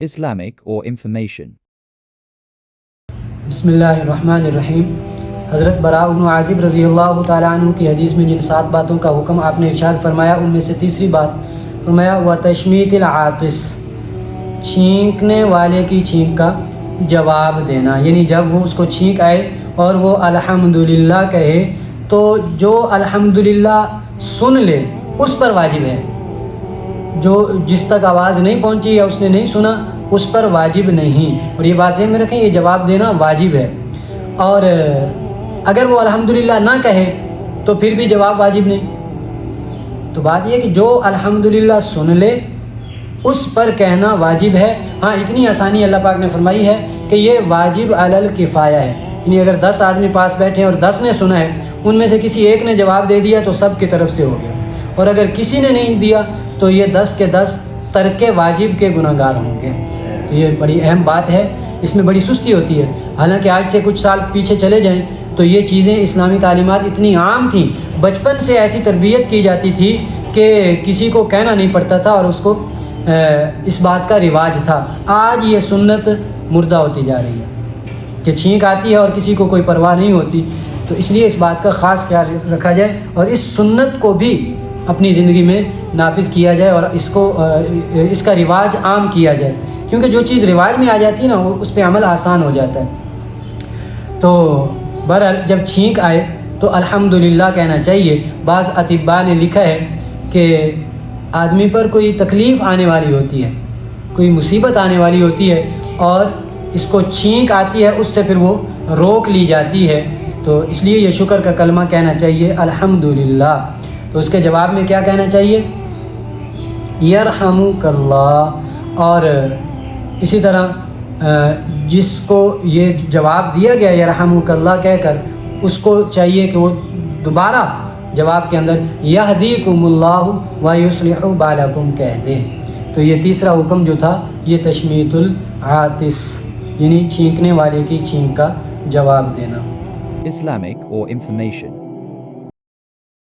Islamic or information. بسم اللہ الرحمن الرحیم۔ حضرت براء بن عازب رضی اللہ تعالیٰ عنہ کی حدیث میں جن 7 باتوں کا حکم آپ نے ارشاد فرمایا، ان میں سے تیسری بات فرمایا وَتَشْمِيتِ الْعَاطِسِ، چھینکنے والے کی چھینک کا جواب دینا، یعنی جب وہ اس کو چھینک آئے اور وہ الحمدللہ کہے تو جو الحمدللہ سن لے اس پر واجب ہے، جو جس تک آواز نہیں پہنچی یا اس نے نہیں سنا اس پر واجب نہیں، اور یہ بات ذہن میں رکھیں، یہ جواب دینا واجب ہے۔ اور اگر وہ الحمدللہ نہ کہے تو پھر بھی جواب واجب نہیں۔ تو بات یہ کہ جو الحمدللہ سن لے اس پر کہنا واجب ہے۔ ہاں، اتنی آسانی اللہ پاک نے فرمائی ہے کہ یہ واجب علی الکفایہ ہے، یعنی اگر 10 آدمی پاس بیٹھے اور 10 نے سنا ہے، ان میں سے کسی ایک نے جواب دے دیا تو سب کی طرف سے ہو گیا، اور اگر کسی نے نہیں دیا تو یہ 10 کے 10 ترک واجب کے گناہگار ہوں گے۔ یہ بڑی اہم بات ہے، اس میں بڑی سستی ہوتی ہے۔ حالانکہ آج سے کچھ سال پیچھے چلے جائیں تو یہ چیزیں اسلامی تعلیمات اتنی عام تھیں، بچپن سے ایسی تربیت کی جاتی تھی کہ کسی کو کہنا نہیں پڑتا تھا اور اس کو اس بات کا رواج تھا۔ آج یہ سنت مردہ ہوتی جا رہی ہے کہ چھینک آتی ہے اور کسی کو کوئی پرواہ نہیں ہوتی۔ تو اس لیے اس بات کا خاص خیال رکھا جائے اور اس سنت کو بھی اپنی زندگی میں نافذ کیا جائے اور اس کا رواج عام کیا جائے، کیونکہ جو چیز رواج میں آ جاتی ہے نا وہ اس پہ عمل آسان ہو جاتا ہے۔ تو بہرحال جب چھینک آئے تو الحمدللہ کہنا چاہیے۔ بعض اطباء نے لکھا ہے کہ آدمی پر کوئی تکلیف آنے والی ہوتی ہے، کوئی مصیبت آنے والی ہوتی ہے اور اس کو چھینک آتی ہے، اس سے پھر وہ روک لی جاتی ہے، تو اس لیے یہ شکر کا کلمہ کہنا چاہیے الحمدللہ۔ تو اس کے جواب میں کیا کہنا چاہیے؟ یرحمک اللہ۔ اور اسی طرح جس کو یہ جواب دیا گیا یرحمک اللہ کہہ کر، اس کو چاہیے کہ وہ دوبارہ جواب کے اندر یہدیکم اللہ ویصلح بالکم کہہ دے۔ تو یہ تیسرا حکم جو تھا یہ تشمیت العاطس، یعنی چھینکنے والے کی چھینک کا جواب دینا۔ Islamic or information.